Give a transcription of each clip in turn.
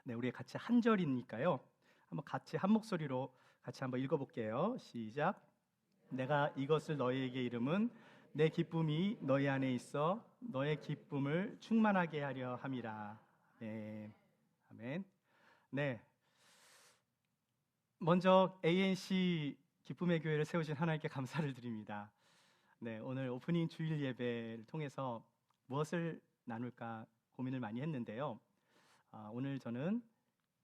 네, 우리 같이 한 절이니까요. 한번 같이 한 목소리로 같이 한번 읽어볼게요. 시작. 내가 이것을 너희에게 이름은 내 기쁨이 너희 안에 있어 너의 기쁨을 충만하게 하려 함이라. 네, 아멘. 네, 먼저 ANC 기쁨의 교회를 세우신 하나님께 감사를 드립니다. 네, 오늘 오프닝 주일 예배를 통해서 무엇을 나눌까 고민을 많이 했는데요. 오늘 저는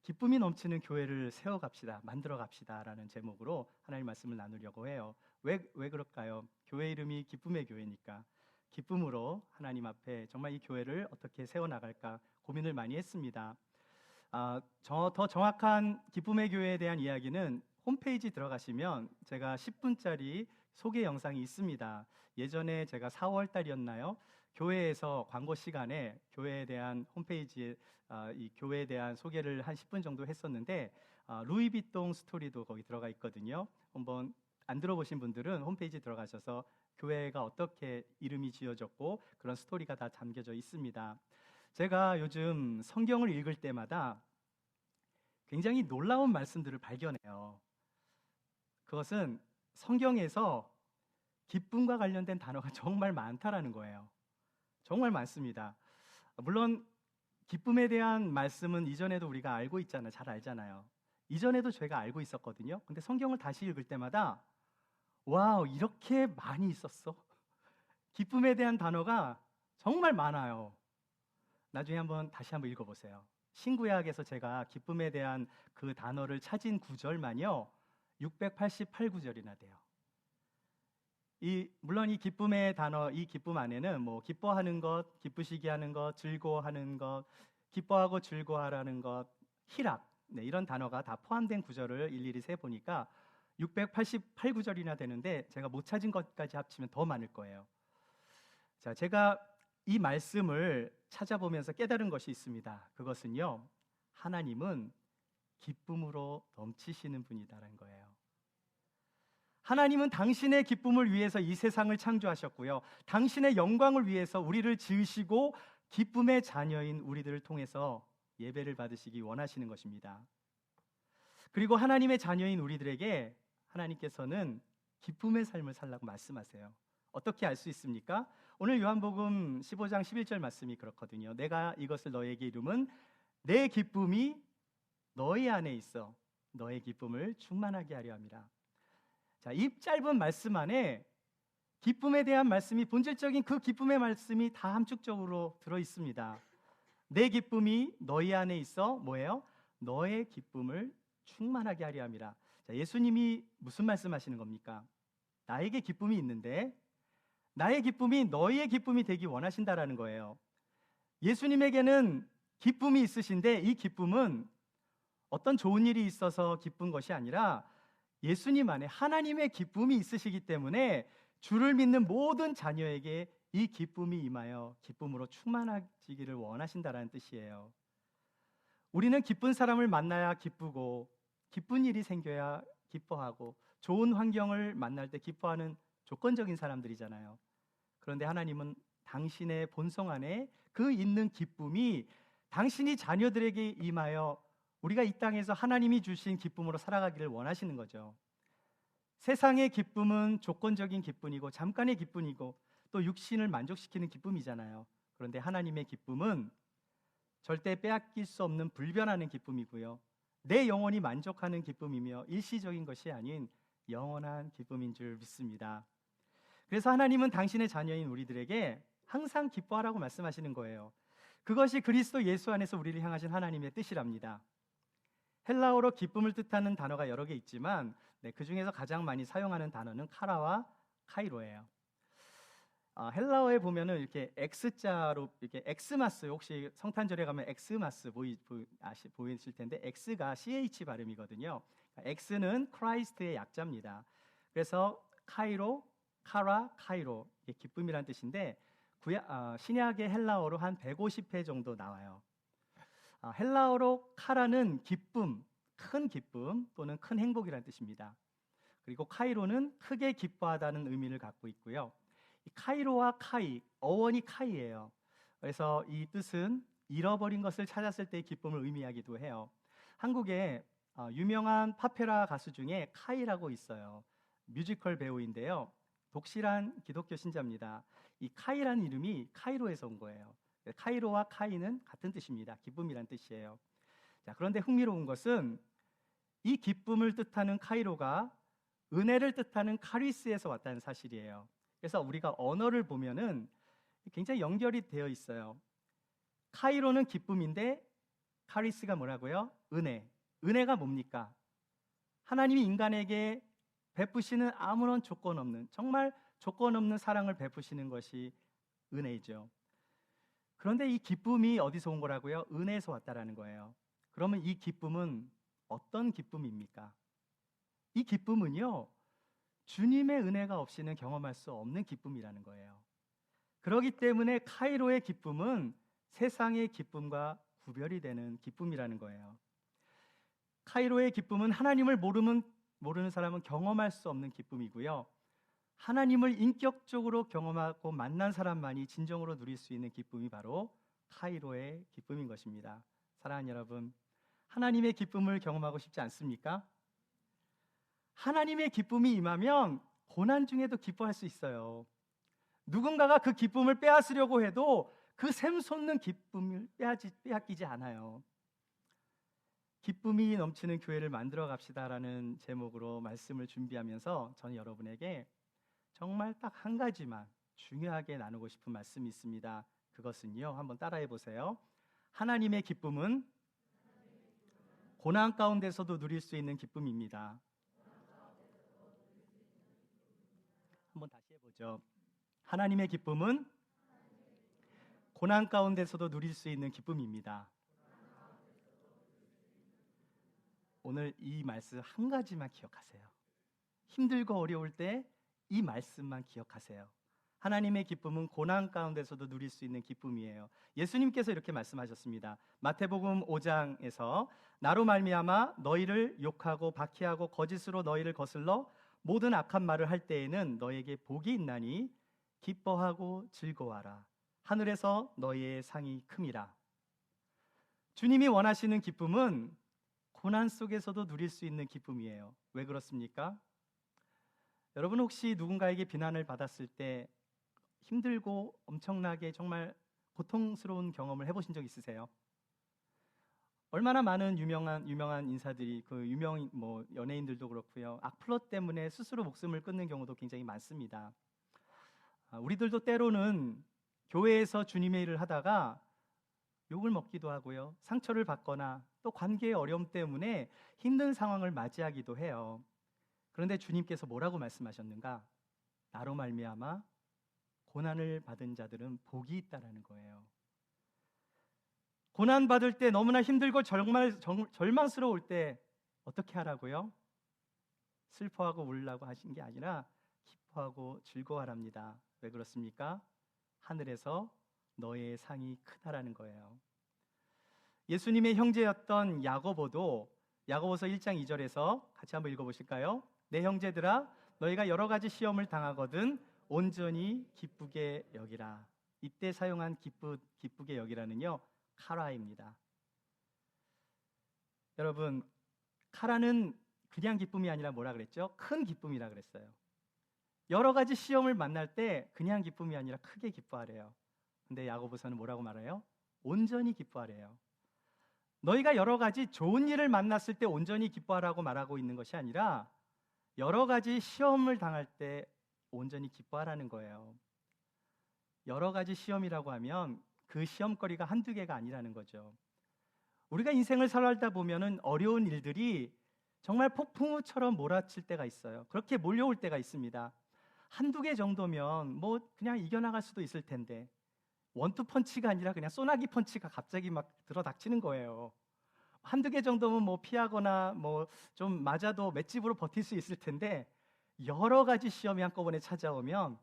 기쁨이 넘치는 교회를 세워갑시다, 만들어갑시다 라는 제목으로 하나님 말씀을 나누려고 해요. 왜 그럴까요? 교회 이름이 기쁨의 교회니까 기쁨으로 하나님 앞에 정말 이 교회를 어떻게 세워나갈까 고민을 많이 했습니다. 더 정확한 기쁨의 교회에 대한 이야기는 홈페이지 들어가시면 제가 10분짜리 소개 영상이 있습니다. 예전에 제가 4월 달이었나요? 교회에서 광고 시간에 교회에 대한 홈페이지에 이 교회에 대한 소개를 한 10분 정도 했었는데 루이비통 스토리도 거기 들어가 있거든요. 한번 안 들어보신 분들은 홈페이지 들어가셔서 교회가 어떻게 이름이 지어졌고 그런 스토리가 다 담겨져 있습니다. 제가 요즘 성경을 읽을 때마다 굉장히 놀라운 말씀들을 발견해요. 그것은 성경에서 기쁨과 관련된 단어가 정말 많다라는 거예요. 정말 많습니다. 물론 기쁨에 대한 말씀은 이전에도 우리가 알고 있잖아요. 잘 알잖아요. 이전에도 제가 알고 있었거든요. 근데 성경을 다시 읽을 때마다 와우, 이렇게 많이 있었어. 기쁨에 대한 단어가 정말 많아요. 나중에 다시 한번 읽어보세요. 신구약에서 제가 기쁨에 대한 그 단어를 찾은 구절만요 688구절이나 돼요. 물론 이 기쁨의 단어, 이 기쁨 안에는 뭐 기뻐하는 것, 기쁘시게 하는 것, 즐거워하는 것, 기뻐하고 즐거워하라는 것, 희락, 네, 이런 단어가 다 포함된 구절을 일일이 세보니까 688구절이나 되는데 제가 못 찾은 것까지 합치면 더 많을 거예요. 자, 제가 이 말씀을 찾아보면서 깨달은 것이 있습니다. 그것은요, 하나님은 기쁨으로 넘치시는 분이다라는 거예요. 하나님은 당신의 기쁨을 위해서 이 세상을 창조하셨고요, 당신의 영광을 위해서 우리를 지으시고 기쁨의 자녀인 우리들을 통해서 예배를 받으시기 원하시는 것입니다. 그리고 하나님의 자녀인 우리들에게 하나님께서는 기쁨의 삶을 살라고 말씀하세요. 어떻게 알 수 있습니까? 오늘 요한복음 15장 11절 말씀이 그렇거든요. 내가 이것을 너에게 이름은 내 기쁨이 너희 안에 있어 너의 기쁨을 충만하게 하려 함이라. 자, 이 짧은 말씀 안에 기쁨에 대한 말씀이, 본질적인 그 기쁨의 말씀이 다 함축적으로 들어 있습니다. 내 기쁨이 너희 안에 있어 뭐예요? 너의 기쁨을 충만하게 하려 함이라. 자, 예수님이 무슨 말씀하시는 겁니까? 나에게 기쁨이 있는데 나의 기쁨이 너희의 기쁨이 되기 원하신다라는 거예요. 예수님에게는 기쁨이 있으신데 이 기쁨은 어떤 좋은 일이 있어서 기쁜 것이 아니라 예수님 안에 하나님의 기쁨이 있으시기 때문에 주를 믿는 모든 자녀에게 이 기쁨이 임하여 기쁨으로 충만해지기를 원하신다라는 뜻이에요. 우리는 기쁜 사람을 만나야 기쁘고 기쁜 일이 생겨야 기뻐하고 좋은 환경을 만날 때 기뻐하는 조건적인 사람들이잖아요. 그런데 하나님은 당신의 본성 안에 그 있는 기쁨이 당신이 자녀들에게 임하여 우리가 이 땅에서 하나님이 주신 기쁨으로 살아가기를 원하시는 거죠. 세상의 기쁨은 조건적인 기쁨이고 잠깐의 기쁨이고 또 육신을 만족시키는 기쁨이잖아요. 그런데 하나님의 기쁨은 절대 빼앗길 수 없는 불변하는 기쁨이고요, 내 영혼이 만족하는 기쁨이며 일시적인 것이 아닌 영원한 기쁨인 줄 믿습니다. 그래서 하나님은 당신의 자녀인 우리들에게 항상 기뻐하라고 말씀하시는 거예요. 그것이 그리스도 예수 안에서 우리를 향하신 하나님의 뜻이랍니다. 헬라어로 기쁨을 뜻하는 단어가 여러 개 있지만 그 중에서 가장 많이 사용하는 단어는 카라와 카이로예요. 헬라어에 보면은 이렇게 X자로 이렇게 엑스마스, 혹시 성탄절에 가면 엑스마스 보이실 텐데 X가 CH 발음이거든요. X는 크라이스트의 약자입니다. 그래서 카이로, 카라, 카이로, 이게 기쁨이란 뜻인데 신약의 헬라어로 한 150회 정도 나와요. 헬라어로 카라는 기쁨, 큰 기쁨 또는 큰 행복이라는 뜻입니다. 그리고 카이로는 크게 기뻐하다는 의미를 갖고 있고요. 이 카이로와 카이, 어원이 카이예요. 그래서 이 뜻은 잃어버린 것을 찾았을 때의 기쁨을 의미하기도 해요. 한국에 유명한 파페라 가수 중에 카이라고 있어요. 뮤지컬 배우인데요. 독실한 기독교 신자입니다. 이 카이라는 이름이 카이로에서 온 거예요. 카이로와 카이는 같은 뜻입니다. 기쁨이란 뜻이에요. 자, 그런데 흥미로운 것은 이 기쁨을 뜻하는 카이로가 은혜를 뜻하는 카리스에서 왔다는 사실이에요. 그래서 우리가 언어를 보면은 굉장히 연결이 되어 있어요. 카이로는 기쁨인데 카리스가 뭐라고요? 은혜. 은혜가 뭡니까? 하나님이 인간에게 베푸시는 아무런 조건 없는, 정말 조건 없는 사랑을 베푸시는 것이 은혜이죠. 그런데 이 기쁨이 어디서 온 거라고요? 은혜에서 왔다라는 거예요. 그러면 이 기쁨은 어떤 기쁨입니까? 이 기쁨은요, 주님의 은혜가 없이는 경험할 수 없는 기쁨이라는 거예요. 그렇기 때문에 카이로의 기쁨은 세상의 기쁨과 구별이 되는 기쁨이라는 거예요. 카이로의 기쁨은 하나님을 모르는 사람은 경험할 수 없는 기쁨이고요. 하나님을 인격적으로 경험하고 만난 사람만이 진정으로 누릴 수 있는 기쁨이 바로 카이로의 기쁨인 것입니다. 사랑하는 여러분, 하나님의 기쁨을 경험하고 싶지 않습니까? 하나님의 기쁨이 임하면 고난 중에도 기뻐할 수 있어요. 누군가가 그 기쁨을 빼앗으려고 해도 그 샘솟는 기쁨을 빼앗기지 않아요. 기쁨이 넘치는 교회를 만들어 갑시다라는 제목으로 말씀을 준비하면서 저는 여러분에게 정말 딱 한 가지만 중요하게 나누고 싶은 말씀이 있습니다. 그것은요, 한번 따라해 보세요. 하나님의 기쁨은 고난 가운데서도 누릴 수 있는 기쁨입니다. 한번 다시 해보죠. 하나님의 기쁨은 고난 가운데서도 누릴 수 있는 기쁨입니다. 오늘 이 말씀 한 가지만 기억하세요. 힘들고 어려울 때 이 말씀만 기억하세요. 하나님의 기쁨은 고난 가운데서도 누릴 수 있는 기쁨이에요. 예수님께서 이렇게 말씀하셨습니다. 마태복음 5장에서 나로 말미암아 너희를 욕하고 박해하고 거짓으로 너희를 거슬러 모든 악한 말을 할 때에는 너에게 복이 있나니 기뻐하고 즐거워하라. 하늘에서 너희의 상이 큼이라. 주님이 원하시는 기쁨은 고난 속에서도 누릴 수 있는 기쁨이에요. 왜 그렇습니까? 여러분 혹시 누군가에게 비난을 받았을 때 힘들고 엄청나게 정말 고통스러운 경험을 해보신 적 있으세요? 얼마나 많은 유명한 인사들이 연예인들도 그렇고요. 악플러 때문에 스스로 목숨을 끊는 경우도 굉장히 많습니다. 우리들도 때로는 교회에서 주님의 일을 하다가 욕을 먹기도 하고요. 상처를 받거나 또 관계의 어려움 때문에 힘든 상황을 맞이하기도 해요. 그런데 주님께서 뭐라고 말씀하셨는가? 나로 말미암아 고난을 받은 자들은 복이 있다라는 거예요. 고난 받을 때 너무나 힘들고 절망스러울 때 어떻게 하라고요? 슬퍼하고 울라고 하신 게 아니라 기뻐하고 즐거워하랍니다. 왜 그렇습니까? 하늘에서 너의 상이 크다라는 거예요. 예수님의 형제였던 야고보도 야고보서 1장 2절에서 같이 한번 읽어보실까요? 내 형제들아 너희가 여러 가지 시험을 당하거든 온전히 기쁘게 여기라. 이때 사용한 기쁘게 여기라는요, 카라입니다. 여러분, 카라는 그냥 기쁨이 아니라 뭐라 그랬죠? 큰 기쁨이라 그랬어요. 여러 가지 시험을 만날 때 그냥 기쁨이 아니라 크게 기뻐하래요. 근데 야고보서는 뭐라고 말해요? 온전히 기뻐하래요. 너희가 여러 가지 좋은 일을 만났을 때 온전히 기뻐하라고 말하고 있는 것이 아니라 여러 가지 시험을 당할 때 온전히 기뻐하라는 거예요. 여러 가지 시험이라고 하면 그 시험거리가 한두 개가 아니라는 거죠. 우리가 인생을 살아가다 보면은 어려운 일들이 정말 폭풍우처럼 몰아칠 때가 있어요. 그렇게 몰려올 때가 있습니다. 한두 개 정도면 뭐 그냥 이겨나갈 수도 있을 텐데 원투펀치가 아니라 그냥 소나기 펀치가 갑자기 막 들어닥치는 거예요. 한두 개 정도면 뭐 피하거나 뭐 좀 맞아도 맷집으로 버틸 수 있을 텐데 여러 가지 시험이 한꺼번에 찾아오면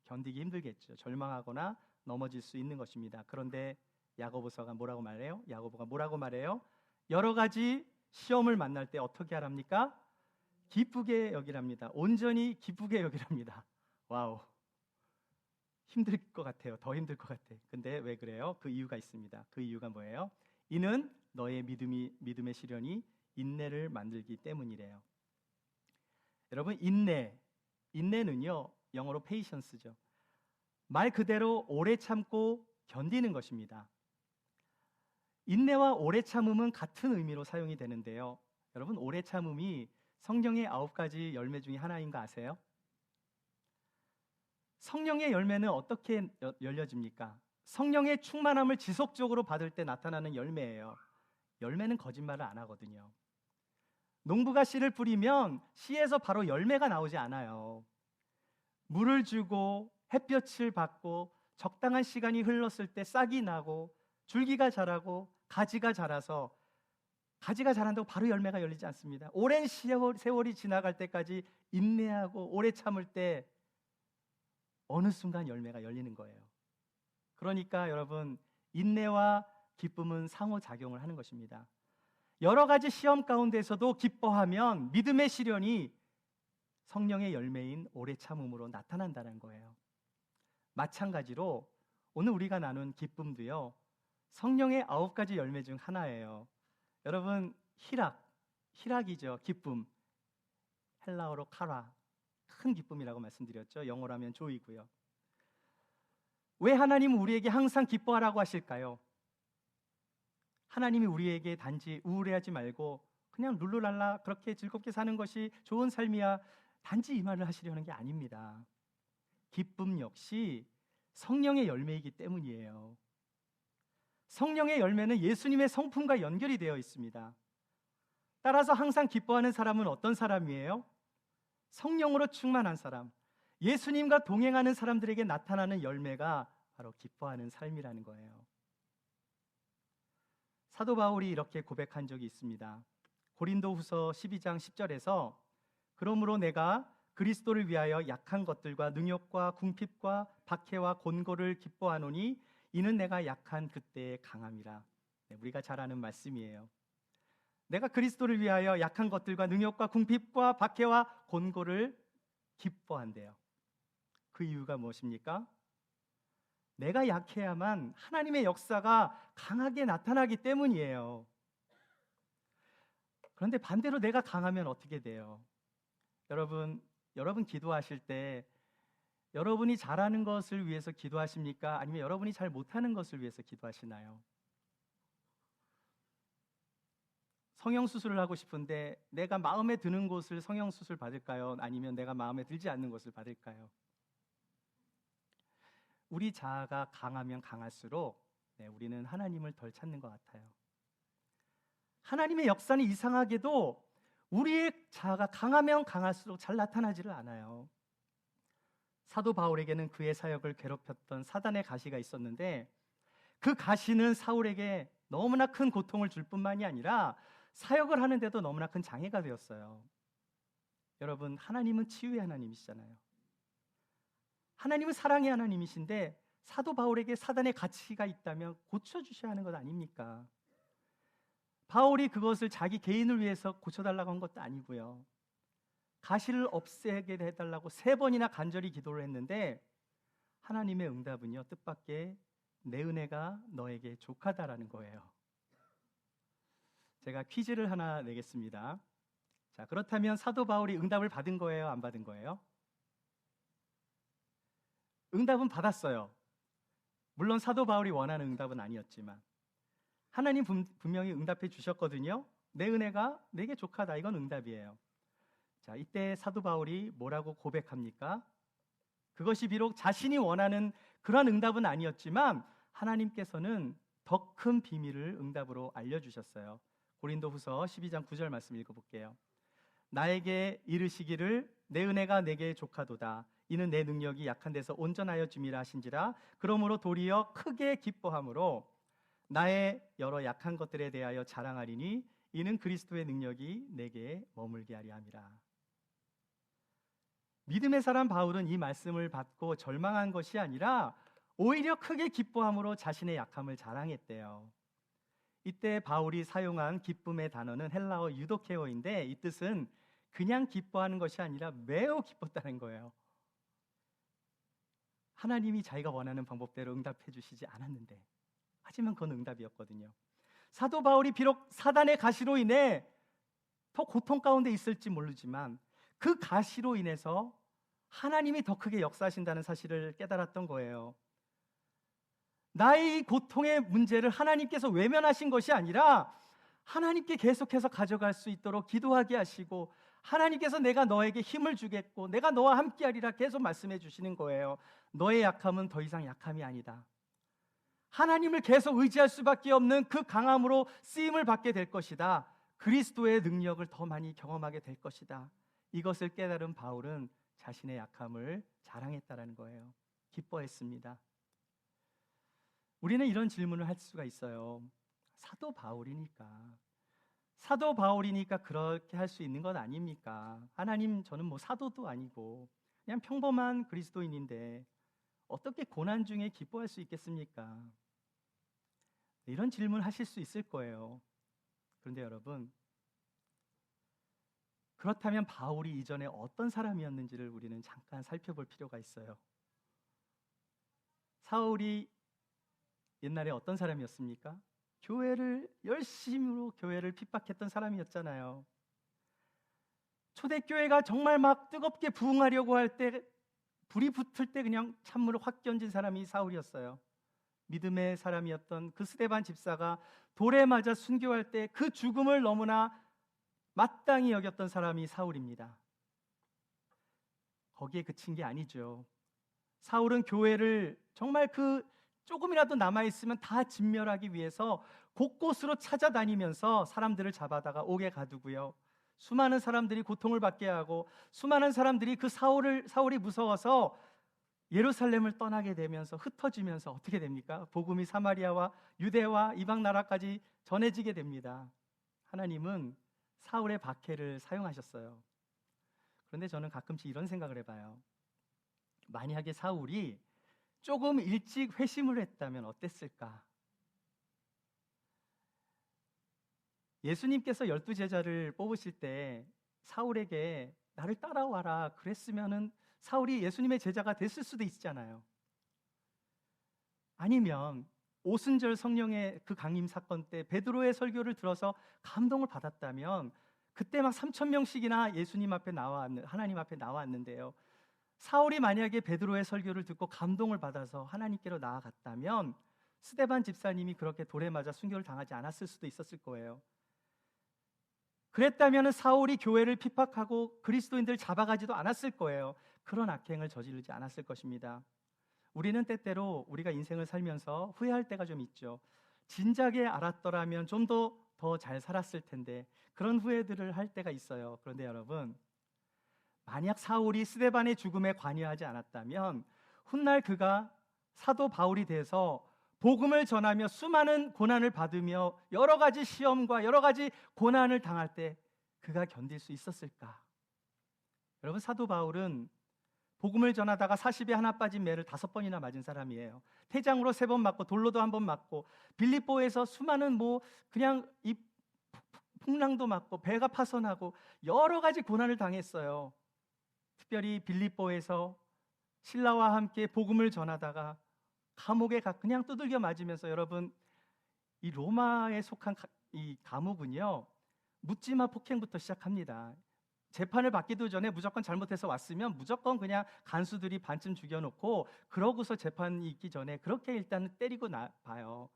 견디기 힘들겠죠. 절망하거나 넘어질 수 있는 것입니다. 그런데 야고보서가 뭐라고 말해요? 야고보가 뭐라고 말해요? 여러 가지 시험을 만날 때 어떻게 하랍니까? 기쁘게 여기랍니다. 온전히 기쁘게 여기랍니다. 와우. 힘들 것 같아요. 더 힘들 것 같아. 근데 왜 그래요? 그 이유가 있습니다. 그 이유가 뭐예요? 이는 너의 믿음의 시련이 인내를 만들기 때문이래요. 여러분, 인내는요, 영어로 patience죠. 말 그대로 오래 참고 견디는 것입니다. 인내와 오래 참음은 같은 의미로 사용이 되는데요. 여러분, 오래 참음이 성령의 9가지 열매 중에 하나인 거 아세요? 성령의 열매는 어떻게 열려집니까? 성령의 충만함을 지속적으로 받을 때 나타나는 열매예요. 열매는 거짓말을 안 하거든요. 농부가 씨를 뿌리면 씨에서 바로 열매가 나오지 않아요. 물을 주고 햇볕을 받고 적당한 시간이 흘렀을 때 싹이 나고 줄기가 자라고 가지가 자라서, 가지가 자란다고 바로 열매가 열리지 않습니다. 오랜 세월이 지나갈 때까지 인내하고 오래 참을 때 어느 순간 열매가 열리는 거예요. 그러니까 여러분, 인내와 기쁨은 상호작용을 하는 것입니다. 여러 가지 시험 가운데서도 기뻐하면 믿음의 시련이 성령의 열매인 오래 참음으로 나타난다는 거예요. 마찬가지로 오늘 우리가 나눈 기쁨도요, 성령의 9가지 열매 중 하나예요. 여러분, 희락이죠. 기쁨. 헬라어로 카라, 큰 기쁨이라고 말씀드렸죠. 영어라면 조이고요. 왜 하나님은 우리에게 항상 기뻐하라고 하실까요? 하나님이 우리에게 단지 우울해하지 말고 그냥 룰루랄라 그렇게 즐겁게 사는 것이 좋은 삶이야, 단지 이 말을 하시려는 게 아닙니다. 기쁨 역시 성령의 열매이기 때문이에요. 성령의 열매는 예수님의 성품과 연결이 되어 있습니다. 따라서 항상 기뻐하는 사람은 어떤 사람이에요? 성령으로 충만한 사람, 예수님과 동행하는 사람들에게 나타나는 열매가 바로 기뻐하는 삶이라는 거예요. 사도 바울이 이렇게 고백한 적이 있습니다. 고린도후서 12장 10절에서 그러므로 내가 그리스도를 위하여 약한 것들과 능욕과 궁핍과 박해와 곤고를 기뻐하노니 이는 내가 약한 그때의 강함이라. 우리가 잘 아는 말씀이에요. 내가 그리스도를 위하여 약한 것들과 능욕과 궁핍과 박해와 곤고를 기뻐한대요. 그 이유가 무엇입니까? 내가 약해야만 하나님의 역사가 강하게 나타나기 때문이에요. 그런데 반대로 내가 강하면 어떻게 돼요? 여러분 기도하실 때 여러분이 잘하는 것을 위해서 기도하십니까? 아니면 여러분이 잘 못하는 것을 위해서 기도하시나요? 성형수술을 하고 싶은데 내가 마음에 드는 곳을 성형수술 받을까요? 아니면 내가 마음에 들지 않는 곳을 받을까요? 우리 자아가 강하면 강할수록 우리는 하나님을 덜 찾는 것 같아요. 하나님의 역사는 이상하게도 우리의 자아가 강하면 강할수록 잘 나타나지를 않아요. 사도 바울에게는 그의 사역을 괴롭혔던 사단의 가시가 있었는데 그 가시는 사울에게 너무나 큰 고통을 줄 뿐만이 아니라 사역을 하는데도 너무나 큰 장애가 되었어요. 여러분, 하나님은 치유의 하나님이시잖아요. 하나님은 사랑의 하나님이신데 사도 바울에게 사단의 가치가 있다면 고쳐주셔야 하는 것 아닙니까? 바울이 그것을 자기 개인을 위해서 고쳐달라고 한 것도 아니고요. 가시를 없애게 해달라고 3번이나 간절히 기도를 했는데 하나님의 응답은요, 뜻밖의 내 은혜가 너에게 족하다라는 거예요. 제가 퀴즈를 하나 내겠습니다. 자, 그렇다면 사도 바울이 응답을 받은 거예요? 안 받은 거예요? 응답은 받았어요. 물론 사도 바울이 원하는 응답은 아니었지만 하나님 분명히 응답해 주셨거든요. 내 은혜가 내게 족하다, 이건 응답이에요. 자, 이때 사도 바울이 뭐라고 고백합니까? 그것이 비록 자신이 원하는 그런 응답은 아니었지만 하나님께서는 더 큰 비밀을 응답으로 알려주셨어요. 고린도후서 12장 9절 말씀 읽어볼게요. 나에게 이르시기를 내 은혜가 내게 족하도다. 이는 내 능력이 약한 데서 온전하여 줌이라 하신지라. 그러므로 도리어 크게 기뻐함으로 나의 여러 약한 것들에 대하여 자랑하리니 이는 그리스도의 능력이 내게 머물게 하리 함이라. 믿음의 사람 바울은 이 말씀을 받고 절망한 것이 아니라 오히려 크게 기뻐함으로 자신의 약함을 자랑했대요. 이때 바울이 사용한 기쁨의 단어는 헬라어 유도케오인데 이 뜻은 그냥 기뻐하는 것이 아니라 매우 기뻤다는 거예요. 하나님이 자기가 원하는 방법대로 응답해 주시지 않았는데, 하지만 그건 응답이었거든요. 사도 바울이 비록 사단의 가시로 인해 더 고통 가운데 있을지 모르지만 그 가시로 인해서 하나님이 더 크게 역사하신다는 사실을 깨달았던 거예요. 나의 이 고통의 문제를 하나님께서 외면하신 것이 아니라 하나님께 계속해서 가져갈 수 있도록 기도하게 하시고, 하나님께서 내가 너에게 힘을 주겠고 내가 너와 함께하리라 계속 말씀해 주시는 거예요. 너의 약함은 더 이상 약함이 아니다. 하나님을 계속 의지할 수밖에 없는 그 강함으로 쓰임을 받게 될 것이다. 그리스도의 능력을 더 많이 경험하게 될 것이다. 이것을 깨달은 바울은 자신의 약함을 자랑했다라는 거예요. 기뻐했습니다. 우리는 이런 질문을 할 수가 있어요. 사도 바울이니까 그렇게 할 수 있는 것 아닙니까? 하나님, 저는 뭐 사도도 아니고 그냥 평범한 그리스도인인데 어떻게 고난 중에 기뻐할 수 있겠습니까? 이런 질문 하실 수 있을 거예요. 그런데 여러분, 그렇다면 바울이 이전에 어떤 사람이었는지를 우리는 잠깐 살펴볼 필요가 있어요. 사울이 옛날에 어떤 사람이었습니까? 열심으로 교회를 핍박했던 사람이었잖아요. 초대교회가 정말 막 뜨겁게 부흥하려고 할 때, 불이 붙을 때 그냥 찬물을 확 던진 사람이 사울이었어요. 믿음의 사람이었던 그 스데반 집사가 돌에 맞아 순교할 때 그 죽음을 너무나 마땅히 여겼던 사람이 사울입니다. 거기에 그친 게 아니죠. 사울은 교회를 정말 그 조금이라도 남아있으면 다 진멸하기 위해서 곳곳으로 찾아다니면서 사람들을 잡아다가 옥에 가두고요. 수많은 사람들이 고통을 받게 하고, 수많은 사람들이 그 사울이 무서워서 예루살렘을 떠나게 되면서 흩어지면서 어떻게 됩니까? 복음이 사마리아와 유대와 이방 나라까지 전해지게 됩니다. 하나님은 사울의 박해를 사용하셨어요. 그런데 저는 가끔씩 이런 생각을 해봐요. 만약에 사울이 조금 일찍 회심을 했다면 어땠을까? 예수님께서 12제자를 뽑으실 때 사울에게 나를 따라와라 그랬으면은 사울이 예수님의 제자가 됐을 수도 있잖아요. 아니면 오순절 성령의 그 강림 사건 때 베드로의 설교를 들어서 감동을 받았다면 그때 막 3,000명씩이나 예수님 앞에 하나님 앞에 나왔는데요. 사울이 만약에 베드로의 설교를 듣고 감동을 받아서 하나님께로 나아갔다면 스데반 집사님이 그렇게 돌에 맞아 순교를 당하지 않았을 수도 있었을 거예요. 그랬다면 사울이 교회를 핍박하고 그리스도인들을 잡아가지도 않았을 거예요. 그런 악행을 저지르지 않았을 것입니다. 우리는 때때로 우리가 인생을 살면서 후회할 때가 좀 있죠. 진작에 알았더라면 좀 더 잘 살았을 텐데, 그런 후회들을 할 때가 있어요. 그런데 여러분, 만약 사울이 스데반의 죽음에 관여하지 않았다면 훗날 그가 사도 바울이 돼서 복음을 전하며 수많은 고난을 받으며 여러 가지 시험과 여러 가지 고난을 당할 때 그가 견딜 수 있었을까? 여러분, 사도 바울은 복음을 전하다가 40에 하나 빠진 매를 5번이나 맞은 사람이에요. 태장으로 3번 맞고 돌로도 1번 맞고 빌립보에서 수많은 그냥 이 풍랑도 맞고 배가 파손하고 여러 가지 고난을 당했어요. 특별히 빌립보에서 신라와 함께 복음을 전하다가 감옥에 그냥 두들겨 맞으면서, 여러분, 이 로마에 속한 이 감옥은요, 묻지마 폭행부터 시작합니다. 재판을 받기도 전에 무조건 잘못해서 왔으면 무조건 그냥 간수들이 반쯤 죽여놓고 그러고서 재판이 있기 전에 그렇게 일단 때리고 봐요.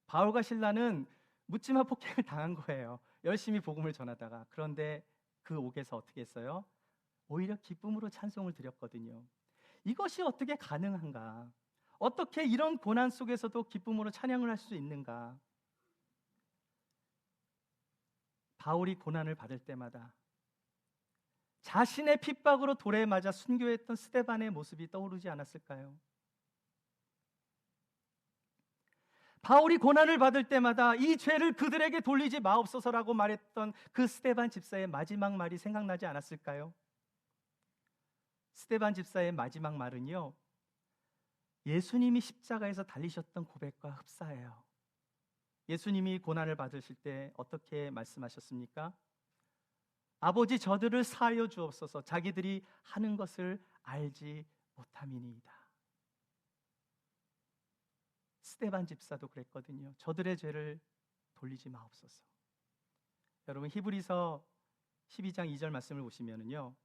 바울과 실라는 묻지마 폭행을 당한 거예요. 열심히 복음을 전하다가. 그런데 그 옥에서 어떻게 했어요? 오히려 기쁨으로 찬송을 드렸거든요. 이것이 어떻게 가능한가? 어떻게 이런 고난 속에서도 기쁨으로 찬양을 할 수 있는가? 바울이 고난을 받을 때마다 자신의 핍박으로 돌에 맞아 순교했던 스데반의 모습이 떠오르지 않았을까요? 바울이 고난을 받을 때마다 이 죄를 그들에게 돌리지 마옵소서라고 말했던 그 스데반 집사의 마지막 말이 생각나지 않았을까요? 스데반 집사의 마지막 말은요, 예수님이 십자가에서 달리셨던 고백과 흡사해요. 예수님이 고난을 받으실 때 어떻게 말씀하셨습니까? 아버지, 저들을 사하여 주옵소서, 자기들이 하는 것을 알지 못함이니이다. 스데반 집사도 그랬거든요. 저들의 죄를 돌리지 마옵소서. 여러분 히브리서 12장 2절 말씀을 보시면은요,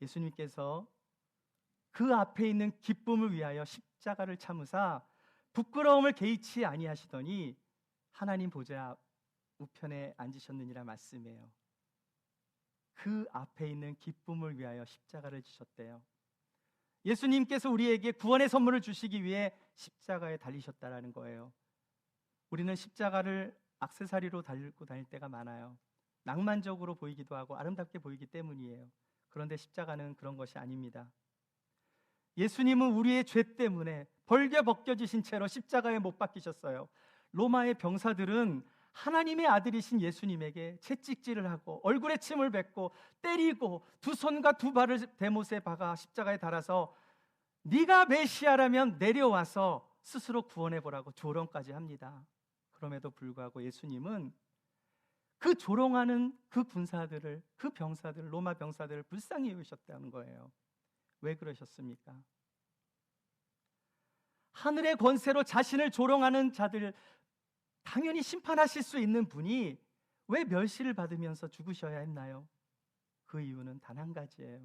예수님께서 그 앞에 있는 기쁨을 위하여 십자가를 참으사 부끄러움을 개의치 아니하시더니 하나님 보좌 우편에 앉으셨느니라 말씀이에요. 그 앞에 있는 기쁨을 위하여 십자가를 지셨대요. 예수님께서 우리에게 구원의 선물을 주시기 위해 십자가에 달리셨다라는 거예요. 우리는 십자가를 액세서리로 달고 다닐 때가 많아요. 낭만적으로 보이기도 하고 아름답게 보이기 때문이에요. 그런데 십자가는 그런 것이 아닙니다. 예수님은 우리의 죄 때문에 벌게 벗겨지신 채로 십자가에 못 박히셨어요. 로마의 병사들은 하나님의 아들이신 예수님에게 채찍질을 하고 얼굴에 침을 뱉고 때리고 두 손과 두 발을 대못에 박아 십자가에 달아서 네가 메시아라면 내려와서 스스로 구원해보라고 조롱까지 합니다. 그럼에도 불구하고 예수님은 그 조롱하는 그 군사들을, 그 병사들을, 로마 병사들을 불쌍히 여기셨다는 거예요. 왜 그러셨습니까? 하늘의 권세로 자신을 조롱하는 자들 당연히 심판하실 수 있는 분이 왜 멸시를 받으면서 죽으셔야 했나요? 그 이유는 단 한 가지예요.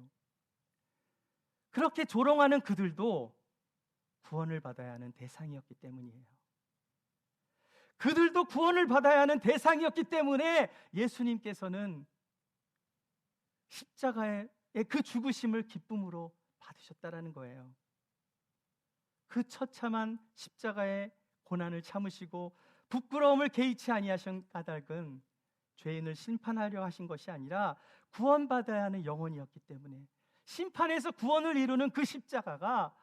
그렇게 조롱하는 그들도 구원을 받아야 하는 대상이었기 때문이에요. 그들도 구원을 받아야 하는 대상이었기 때문에 예수님께서는 십자가의 그 죽으심을 기쁨으로 받으셨다라는 거예요. 그 처참한 십자가의 고난을 참으시고 부끄러움을 개의치 아니하신 까닭은 죄인을 심판하려 하신 것이 아니라 구원받아야 하는 영혼이었기 때문에, 심판에서 구원을 이루는 그 십자가가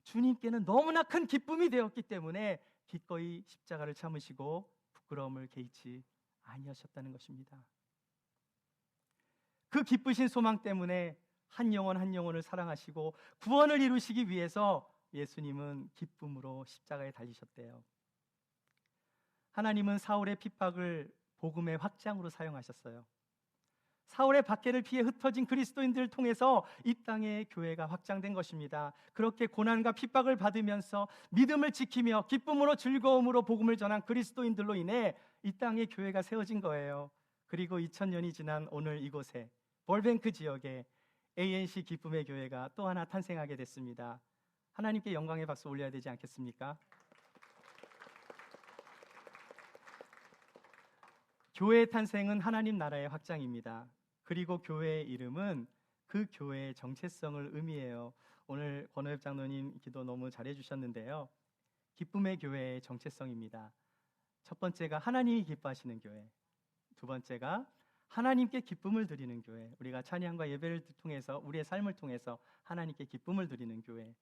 주님께는 너무나 큰 기쁨이 되었기 때문에 기꺼이 십자가를 참으시고 부끄러움을 개의치 아니하셨다는 것입니다. 그 기쁘신 소망 때문에 한 영혼 한 영혼을 사랑하시고 구원을 이루시기 위해서 예수님은 기쁨으로 십자가에 달리셨대요. 하나님은 사울의 핍박을 복음의 확장으로 사용하셨어요. 사울의 박해를 피해 흩어진 그리스도인들을 통해서 이 땅의 교회가 확장된 것입니다. 그렇게 고난과 핍박을 받으면서 믿음을 지키며 기쁨으로 즐거움으로 복음을 전한 그리스도인들로 인해 이 땅의 교회가 세워진 거예요. 그리고 2000년이 지난 오늘 이곳에 볼뱅크 지역에 ANC 기쁨의 교회가 또 하나 탄생하게 됐습니다. 하나님께 영광의 박수 올려야 되지 않겠습니까? 교회의 탄생은 하나님 나라의 확장입니다. 그리고 교회의 이름은 그 교회의 정체성을 의미해요. 오늘 권호엽 장로님 기도 너무 잘해 주셨는데요. 기쁨의 교회의 정체성입니다. 첫 번째가 하나님이 기뻐하시는 교회, 두 번째가 하나님께 기쁨을 드리는 교회, 우리가 찬양과 예배를 통해서 우리의 삶을 통해서 하나님께 기쁨을 드리는 교회,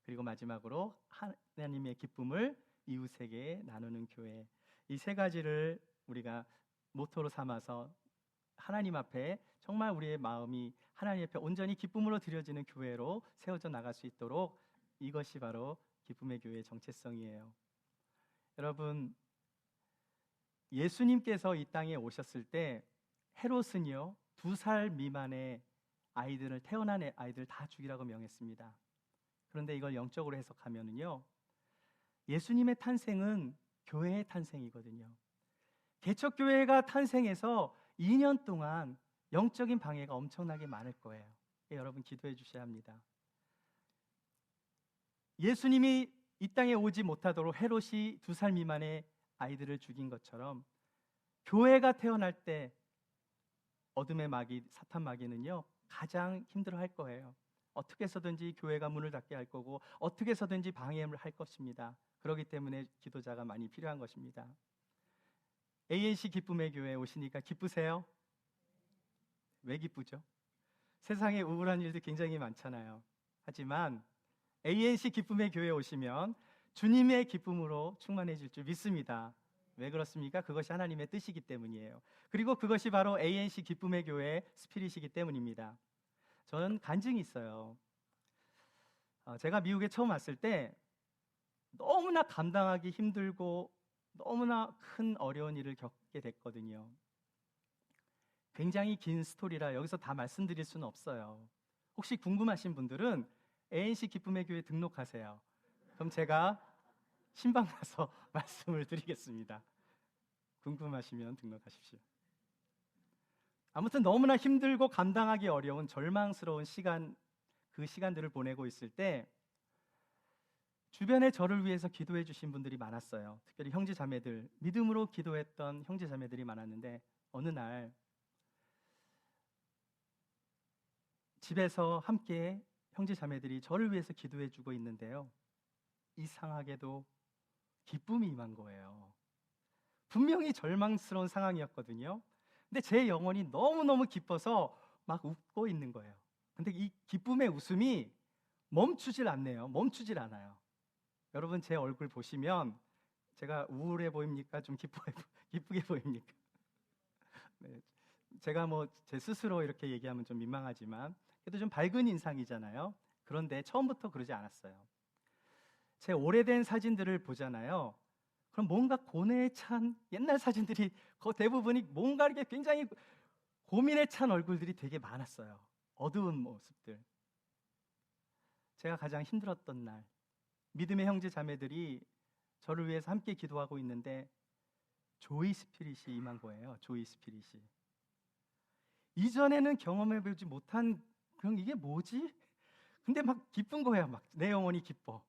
그리고 마지막으로 하나님의 기쁨을 이웃에게 나누는 교회. 이 세 가지를 우리가 모토로 삼아서 하나님 앞에 정말 우리의 마음이 하나님 앞에 온전히 기쁨으로 드려지는 교회로 세워져 나갈 수 있도록, 이것이 바로 기쁨의 교회의 정체성이에요. 여러분, 예수님께서 이 땅에 오셨을 때 헤롯은요 2살 미만의 아이들을, 태어난 아이들 다 죽이라고 명했습니다. 그런데 이걸 영적으로 해석하면은요, 예수님의 탄생은 교회의 탄생이거든요. 개척교회가 탄생해서 2년 동안 영적인 방해가 엄청나게 많을 거예요. 여러분 기도해 주셔야 합니다. 예수님이 이 땅에 오지 못하도록 헤롯이 2살 미만의 아이들을 죽인 것처럼 교회가 태어날 때 어둠의 마귀, 사탄 마귀는요 가장 힘들어할 거예요. 어떻게 해서든지 교회가 문을 닫게 할 거고 어떻게 해서든지 방해를 할 것입니다. 그렇기 때문에 기도자가 많이 필요한 것입니다. ANC 기쁨의 교회에 오시니까 기쁘세요? 왜 기쁘죠? 세상에 우울한 일도 굉장히 많잖아요. 하지만 ANC 기쁨의 교회에 오시면 주님의 기쁨으로 충만해질 줄 믿습니다. 왜 그렇습니까? 그것이 하나님의 뜻이기 때문이에요. 그리고 그것이 바로 ANC 기쁨의 교회의 스피릿이기 때문입니다. 저는 간증이 있어요. 제가 미국에 처음 왔을 때 너무나 감당하기 힘들고 너무나 큰 어려운 일을 겪게 됐거든요. 굉장히 긴 스토리라 여기서 다 말씀드릴 수는 없어요. 혹시 궁금하신 분들은 ANC 기쁨의 교회 등록하세요. 그럼 제가 신방 가서 말씀을 드리겠습니다. 궁금하시면 등록하십시오. 아무튼 너무나 힘들고 감당하기 어려운 절망스러운 그 시간들을 보내고 있을 때 주변에 저를 위해서 기도해 주신 분들이 많았어요. 특별히 형제 자매들, 믿음으로 기도했던 형제 자매들이 많았는데 어느 날 집에서 함께 형제 자매들이 저를 위해서 기도해 주고 있는데요. 이상하게도 기쁨이 임한 거예요. 분명히 절망스러운 상황이었거든요. 근데 제 영혼이 너무너무 기뻐서 막 웃고 있는 거예요. 근데 이 기쁨의 웃음이 멈추질 않네요. 멈추질 않아요. 여러분 제 얼굴 보시면 제가 우울해 보입니까? 좀 기쁘게 보입니까? 네, 제가 뭐 제 스스로 이렇게 얘기하면 좀 민망하지만 그래도 좀 밝은 인상이잖아요. 그런데 처음부터 그러지 않았어요. 제 오래된 사진들을 보잖아요. 그럼 뭔가 고뇌에 찬 옛날 사진들이 대부분이 뭔가 이렇게 굉장히 고민에 찬 얼굴들이 되게 많았어요. 어두운 모습들. 제가 가장 힘들었던 날, 믿음의 형제 자매들이 저를 위해서 함께 기도하고 있는데 조이 스피릿이 임한 거예요. 조이 스피릿이. 이전에는 경험해보지 못한 그런 이게 뭐지? 근데 막 기쁜 거예요. 막 내 영혼이 기뻐.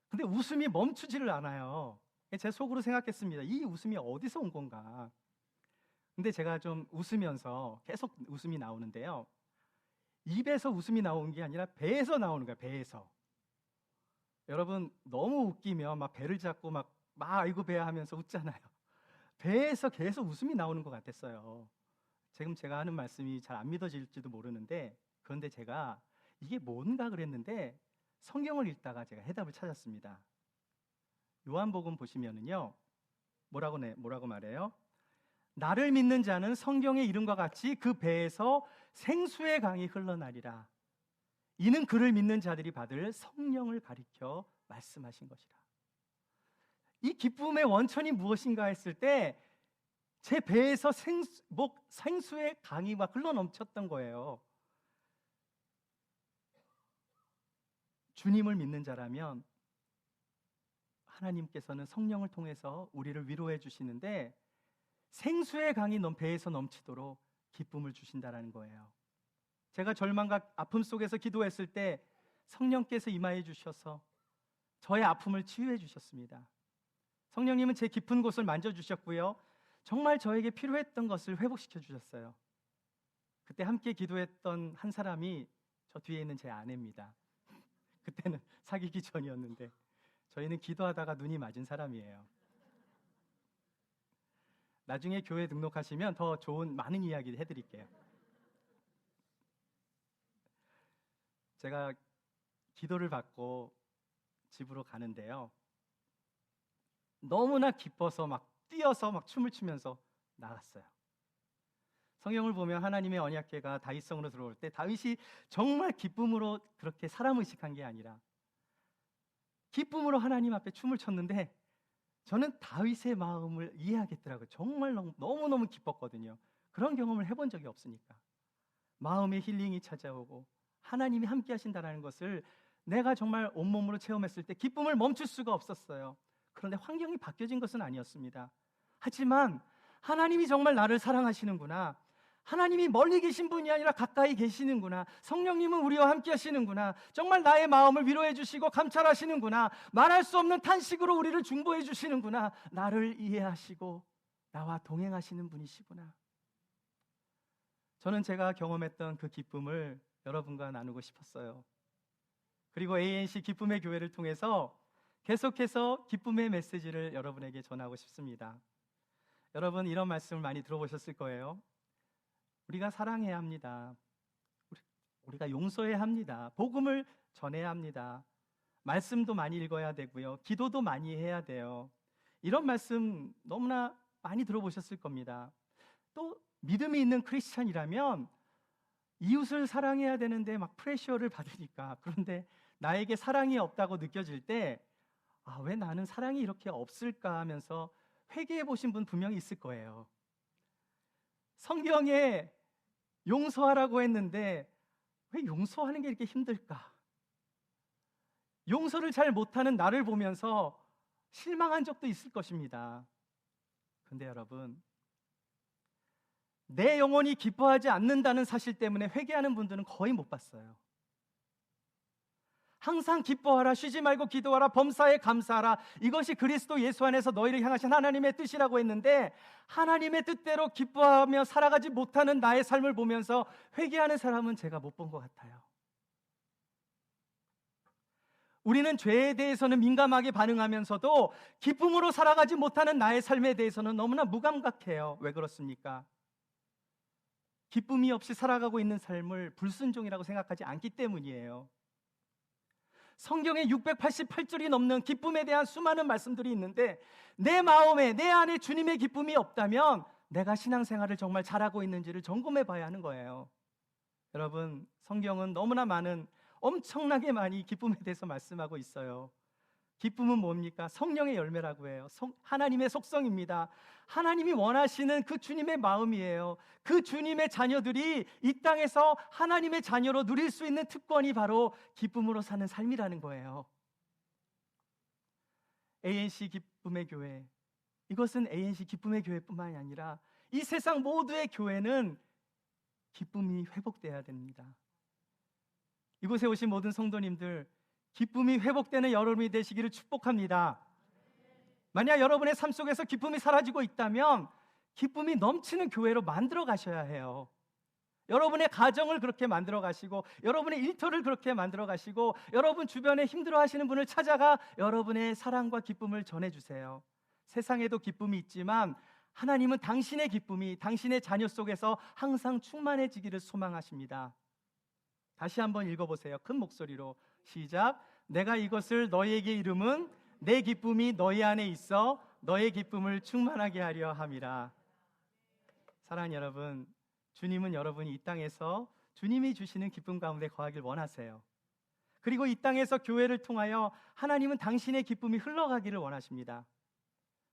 근데 웃음이 멈추지를 않아요. 제 속으로 생각했습니다. 이 웃음이 어디서 온 건가? 근데 제가 좀 웃으면서 계속 웃음이 나오는데요. 입에서 웃음이 나오는 게 아니라 배에서 나오는 거예요. 배에서. 여러분 너무 웃기면 막 배를 잡고 막 아이고 배야 하면서 웃잖아요. 배에서 계속 웃음이 나오는 것 같았어요. 지금 제가 하는 말씀이 잘 안 믿어질지도 모르는데 그런데 제가 이게 뭔가 그랬는데 성경을 읽다가 제가 해답을 찾았습니다. 요한복음 보시면은요. 뭐라고 말해요? 나를 믿는 자는 성경의 이름과 같이 그 배에서 생수의 강이 흘러나리라. 이는 그를 믿는 자들이 받을 성령을 가리켜 말씀하신 것이라. 이 기쁨의 원천이 무엇인가 했을 때 제 배에서 생수의 강이 막 흘러넘쳤던 거예요. 주님을 믿는 자라면 하나님께서는 성령을 통해서 우리를 위로해 주시는데 생수의 강이 배에서 넘치도록 기쁨을 주신다라는 거예요. 제가 절망과 아픔 속에서 기도했을 때 성령께서 임하여 주셔서 저의 아픔을 치유해 주셨습니다. 성령님은 제 깊은 곳을 만져주셨고요. 정말 저에게 필요했던 것을 회복시켜 주셨어요. 그때 함께 기도했던 한 사람이 저 뒤에 있는 제 아내입니다. 그때는 사귀기 전이었는데 저희는 기도하다가 눈이 맞은 사람이에요. 나중에 교회 등록하시면 더 좋은 많은 이야기 해드릴게요. 제가 기도를 받고 집으로 가는데요. 너무나 기뻐서 막 뛰어서 막 춤을 추면서 나갔어요. 성경을 보면 하나님의 언약궤가 다윗성으로 들어올 때 다윗이 정말 기쁨으로 그렇게 사람 의식한 게 아니라 기쁨으로 하나님 앞에 춤을 췄는데 저는 다윗의 마음을 이해하겠더라고요. 정말 너무너무 기뻤거든요. 그런 경험을 해본 적이 없으니까. 마음의 힐링이 찾아오고 하나님이 함께 하신다는 것을 내가 정말 온몸으로 체험했을 때 기쁨을 멈출 수가 없었어요. 그런데 환경이 바뀌어진 것은 아니었습니다. 하지만 하나님이 정말 나를 사랑하시는구나. 하나님이 멀리 계신 분이 아니라 가까이 계시는구나. 성령님은 우리와 함께 하시는구나. 정말 나의 마음을 위로해 주시고 감찰하시는구나. 말할 수 없는 탄식으로 우리를 중보해 주시는구나. 나를 이해하시고 나와 동행하시는 분이시구나. 저는 제가 경험했던 그 기쁨을 여러분과 나누고 싶었어요. 그리고 ANC 기쁨의 교회를 통해서 계속해서 기쁨의 메시지를 여러분에게 전하고 싶습니다. 여러분 이런 말씀을 많이 들어보셨을 거예요. 우리가 사랑해야 합니다. 우리가 용서해야 합니다. 복음을 전해야 합니다. 말씀도 많이 읽어야 되고요. 기도도 많이 해야 돼요. 이런 말씀 너무나 많이 들어보셨을 겁니다. 또 믿음이 있는 크리스찬이라면 이웃을 사랑해야 되는데 막 프레셔를 받으니까 그런데 나에게 사랑이 없다고 느껴질 때 왜 나는 사랑이 이렇게 없을까 하면서 회개해 보신 분 분명히 있을 거예요. 성경에 용서하라고 했는데 왜 용서하는 게 이렇게 힘들까? 용서를 잘 못하는 나를 보면서 실망한 적도 있을 것입니다. 근데 여러분, 내 영혼이 기뻐하지 않는다는 사실 때문에 회개하는 분들은 거의 못 봤어요. 항상 기뻐하라, 쉬지 말고 기도하라, 범사에 감사하라. 이것이 그리스도 예수 안에서 너희를 향하신 하나님의 뜻이라고 했는데, 하나님의 뜻대로 기뻐하며 살아가지 못하는 나의 삶을 보면서 회개하는 사람은 제가 못 본 것 같아요. 우리는 죄에 대해서는 민감하게 반응하면서도 기쁨으로 살아가지 못하는 나의 삶에 대해서는 너무나 무감각해요. 왜 그렇습니까? 기쁨이 없이 살아가고 있는 삶을 불순종이라고 생각하지 않기 때문이에요. 성경에 688절이 넘는 기쁨에 대한 수많은 말씀들이 있는데, 내 마음에, 내 안에 주님의 기쁨이 없다면 내가 신앙생활을 정말 잘하고 있는지를 점검해 봐야 하는 거예요. 여러분, 성경은 너무나 엄청나게 많이 기쁨에 대해서 말씀하고 있어요. 기쁨은 뭡니까? 성령의 열매라고 해요. 하나님의 속성입니다. 하나님이 원하시는 그 주님의 마음이에요. 그 주님의 자녀들이 이 땅에서 하나님의 자녀로 누릴 수 있는 특권이 바로 기쁨으로 사는 삶이라는 거예요. ANC 기쁨의 교회, 이것은 ANC 기쁨의 교회뿐만이 아니라 이 세상 모두의 교회는 기쁨이 회복돼야 됩니다. 이곳에 오신 모든 성도님들, 기쁨이 회복되는 여러분이 되시기를 축복합니다. 만약 여러분의 삶 속에서 기쁨이 사라지고 있다면 기쁨이 넘치는 교회로 만들어 가셔야 해요. 여러분의 가정을 그렇게 만들어 가시고, 여러분의 일터를 그렇게 만들어 가시고, 여러분 주변에 힘들어 하시는 분을 찾아가 여러분의 사랑과 기쁨을 전해주세요. 세상에도 기쁨이 있지만 하나님은 당신의 기쁨이 당신의 자녀 속에서 항상 충만해지기를 소망하십니다. 다시 한번 읽어보세요. 큰 목소리로 시작. 내가 이것을 너희에게 이름은 내 기쁨이 너희 안에 있어 너의 기쁨을 충만하게 하려 함이라. 사랑하는 여러분, 주님은 여러분이 이 땅에서 주님이 주시는 기쁨 가운데 거하길 원하세요. 그리고 이 땅에서 교회를 통하여 하나님은 당신의 기쁨이 흘러가기를 원하십니다.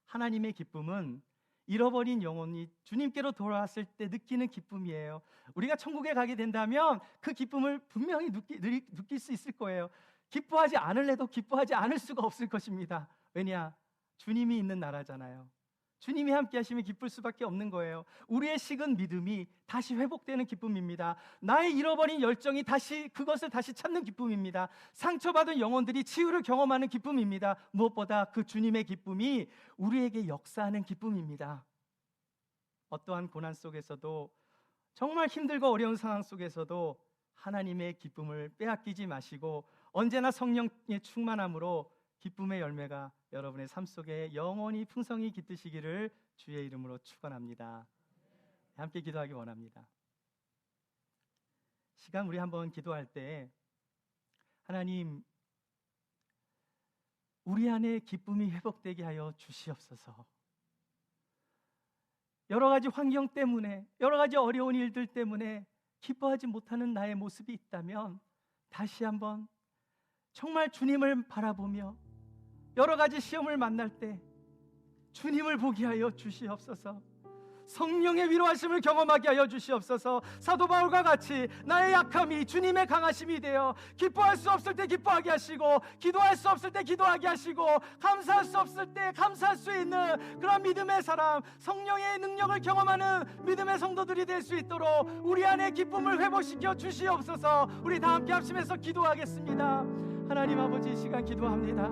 하나님의 기쁨은 잃어버린 영혼이 주님께로 돌아왔을 때 느끼는 기쁨이에요. 우리가 천국에 가게 된다면 그 기쁨을 분명히 느낄 수 있을 거예요. 기뻐하지 않을래도 기뻐하지 않을 수가 없을 것입니다. 왜냐? 주님이 있는 나라잖아요. 주님이 함께 하시면 기쁠 수밖에 없는 거예요. 우리의 식은 믿음이 다시 회복되는 기쁨입니다. 나의 잃어버린 열정이 그것을 다시 찾는 기쁨입니다. 상처받은 영혼들이 치유를 경험하는 기쁨입니다. 무엇보다 그 주님의 기쁨이 우리에게 역사하는 기쁨입니다. 어떠한 고난 속에서도, 정말 힘들고 어려운 상황 속에서도 하나님의 기쁨을 빼앗기지 마시고 언제나 성령의 충만함으로 기쁨의 열매가 여러분의 삶 속에 영원히 풍성히 깃드시기를 주의 이름으로 축원합니다. 함께 기도하기 원합니다. 시간 우리 한번 기도할 때, 하나님, 우리 안에 기쁨이 회복되게 하여 주시옵소서. 여러 가지 환경 때문에, 여러 가지 어려운 일들 때문에 기뻐하지 못하는 나의 모습이 있다면 다시 한번 정말 주님을 바라보며 여러 가지 시험을 만날 때 주님을 보게 하여 주시옵소서. 성령의 위로하심을 경험하게 하여 주시옵소서. 사도 바울과 같이 나의 약함이 주님의 강하심이 되어 기뻐할 수 없을 때 기뻐하게 하시고, 기도할 수 없을 때 기도하게 하시고, 감사할 수 없을 때 감사할 수 있는 그런 믿음의 사람, 성령의 능력을 경험하는 믿음의 성도들이 될 수 있도록 우리 안에 기쁨을 회복시켜 주시옵소서. 우리 다 함께 합심해서 기도하겠습니다. 하나님 아버지, 이 시간 기도합니다.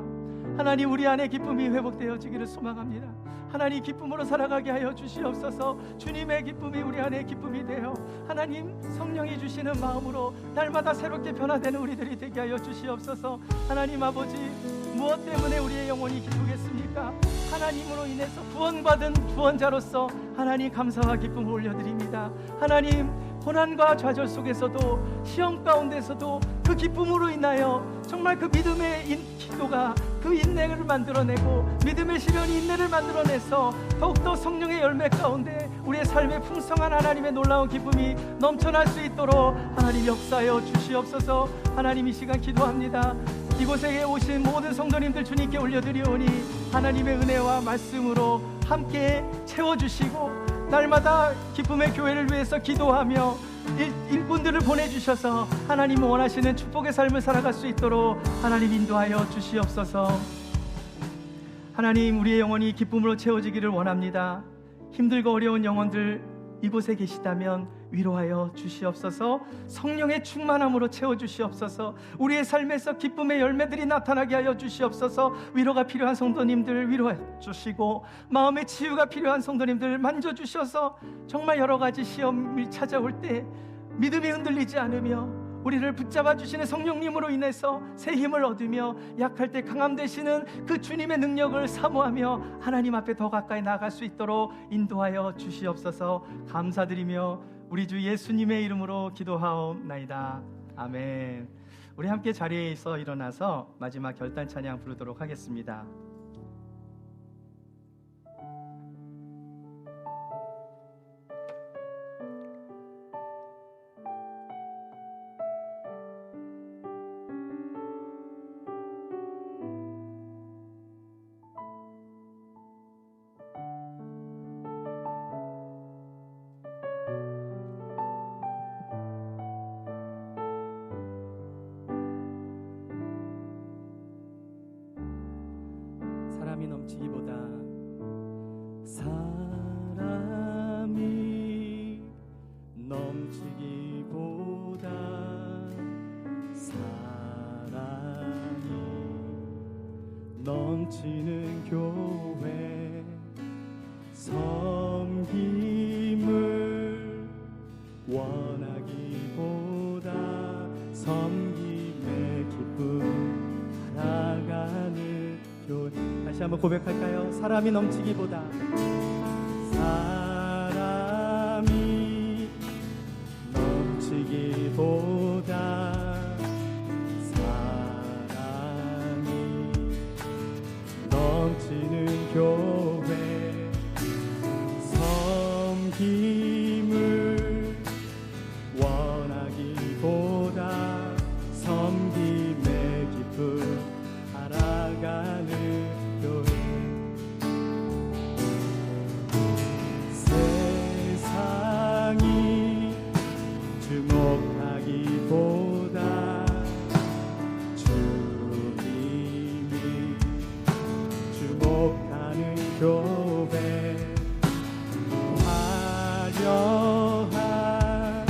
하나님, 우리 안에 기쁨이 회복되어지기를 소망합니다. 하나님, 기쁨으로 살아가게 하여 주시옵소서. 주님의 기쁨이 우리 안에 기쁨이 되어 하나님 성령이 주시는 마음으로 날마다 새롭게 변화되는 우리들이 되게 하여 주시옵소서. 하나님 아버지, 무엇 때문에 우리의 영혼이 기쁘겠습니까? 하나님으로 인해서 구원받은 구원자로서 하나님 감사와 기쁨을 올려드립니다. 하나님, 고난과 좌절 속에서도, 시험 가운데서도 그 기쁨으로 인하여 정말 그 믿음의 기도가 그 인내를 만들어내고, 믿음의 시련이 인내를 만들어내서 더욱더 성령의 열매 가운데 우리의 삶에 풍성한 하나님의 놀라운 기쁨이 넘쳐날 수 있도록 하나님 역사하여 주시옵소서. 하나님, 이 시간 기도합니다. 이곳에 오신 모든 성도님들 주님께 올려드리오니 하나님의 은혜와 말씀으로 함께 채워주시고, 날마다 기쁨의 교회를 위해서 기도하며 일꾼들을 보내주셔서 하나님 원하시는 축복의 삶을 살아갈 수 있도록 하나님 인도하여 주시옵소서. 하나님, 우리의 영혼이 기쁨으로 채워지기를 원합니다. 힘들고 어려운 영혼들 이곳에 계시다면 위로하여 주시옵소서. 성령의 충만함으로 채워주시옵소서. 우리의 삶에서 기쁨의 열매들이 나타나게 하여 주시옵소서. 위로가 필요한 성도님들 위로해 주시고, 마음의 치유가 필요한 성도님들 만져주셔서 정말 여러 가지 시험이 찾아올 때 믿음이 흔들리지 않으며 우리를 붙잡아 주시는 성령님으로 인해서 새 힘을 얻으며 약할 때 강함 되시는 그 주님의 능력을 사모하며 하나님 앞에 더 가까이 나아갈 수 있도록 인도하여 주시옵소서. 감사드리며 우리 주 예수님의 이름으로 기도하옵나이다. 아멘. 우리 함께 자리에서 일어나서 마지막 결단 찬양 부르도록 하겠습니다. 사람이 넘치기보다 넘치는 교회 섬김을 원하기보다 섬김의 기쁨 알아가는 교회. 다시 한번 고백할까요? 사람이 넘치기보다 사람이 넘치기보다 넘치는 교회 섬김을 원하기보다 섬김의 기쁨 알아가는 교회. 세상이 주목하기보다 주목하는 교회 화려한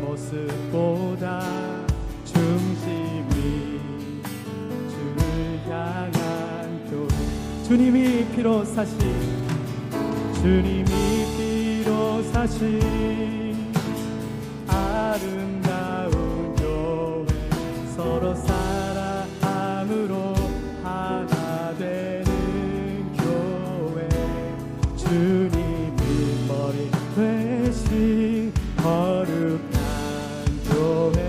겉모습보다 중심이 주를 향한 교회. 주님이 피로 사신 주님이 피로 사신 아름다운 교회 서로 사랑함으로 하나 되는 교회. 주님이 머리 되신 거룩한 교회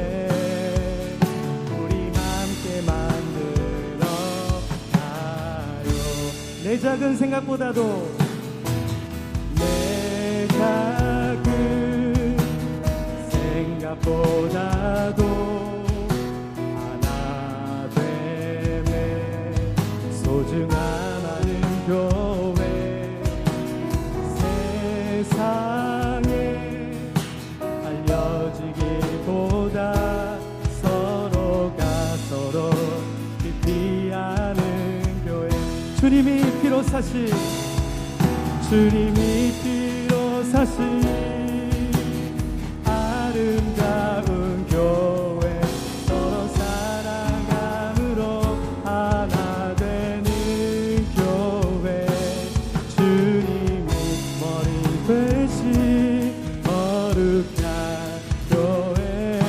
우리 함께 만들어 가요. 내 작은 생각보다도 내 작은 생각보다도 하나 됨에 소중함하는 교회. 세상에 알려지기보다 서로가 서로 깊이 아는 교회. 주님이 피로 사신 주님이 피로 사신 아름다운 교회 서로 사랑함으로 하나 되는 교회. 주님이 머리 되신 거룩한 교회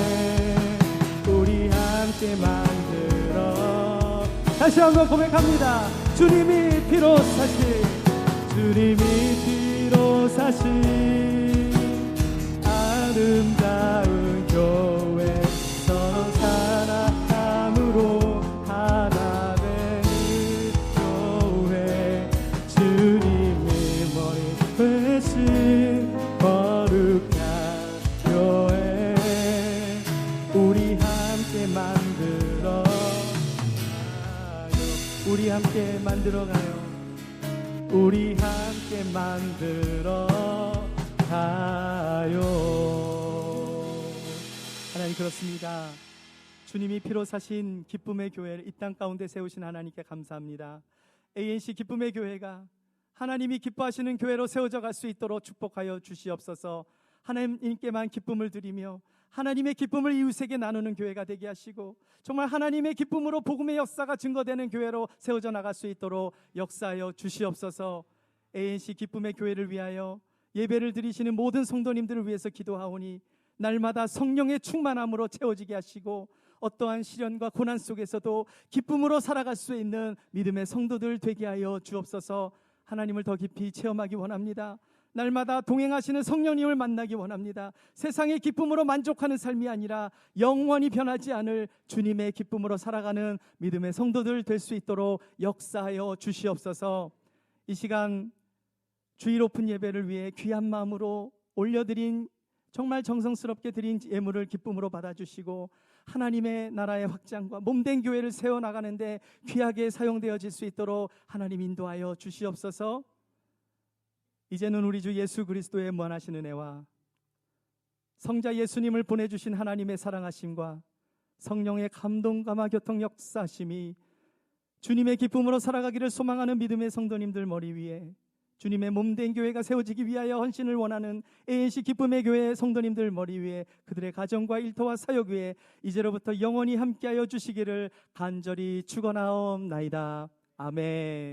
우리 함께 만들어. 다시 한번 고백합니다. 주님이 피로 사신 주님이 피로 사신 아름다운 교회 서로 사랑함으로 하나 되는 교회. 주님이 머리 되신 거룩한 교회 우리 함께 만들어 가요. 우리 함께 만들어 가요. 우리 함께 만들어 가요. 하나님, 그렇습니다. 주님이 피로 사신 기쁨의 교회를 이 땅 가운데 세우신 하나님께 감사합니다. ANC 기쁨의 교회가 하나님이 기뻐하시는 교회로 세워져 갈 수 있도록 축복하여 주시옵소서. 하나님께만 기쁨을 드리며 하나님의 기쁨을 이웃에게 나누는 교회가 되게 하시고 정말 하나님의 기쁨으로 복음의 역사가 증거되는 교회로 세워져 나갈 수 있도록 역사하여 주시옵소서. ANC 기쁨의 교회를 위하여 예배를 드리시는 모든 성도님들을 위해서 기도하오니 날마다 성령의 충만함으로 채워지게 하시고 어떠한 시련과 고난 속에서도 기쁨으로 살아갈 수 있는 믿음의 성도들 되게 하여 주옵소서. 하나님을 더 깊이 체험하기 원합니다. 날마다 동행하시는 성령님을 만나기 원합니다. 세상의 기쁨으로 만족하는 삶이 아니라 영원히 변하지 않을 주님의 기쁨으로 살아가는 믿음의 성도들 될 수 있도록 역사하여 주시옵소서. 이 시간 주일 오픈 예배를 위해 귀한 마음으로 올려드린 정말 정성스럽게 드린 예물을 기쁨으로 받아주시고 하나님의 나라의 확장과 몸된 교회를 세워나가는데 귀하게 사용되어질 수 있도록 하나님 인도하여 주시옵소서. 이제는 우리 주 예수 그리스도의 무한하신 은혜와 성자 예수님을 보내주신 하나님의 사랑하심과 성령의 감동 감화 교통 역사하심이 주님의 기쁨으로 살아가기를 소망하는 믿음의 성도님들 머리 위에 주님의 몸된 교회가 세워지기 위하여 헌신을 원하는 ANC 기쁨의 교회 성도님들 머리 위에 그들의 가정과 일터와 사역 위에 이제로부터 영원히 함께하여 주시기를 간절히 축원하옵나이다. 아멘.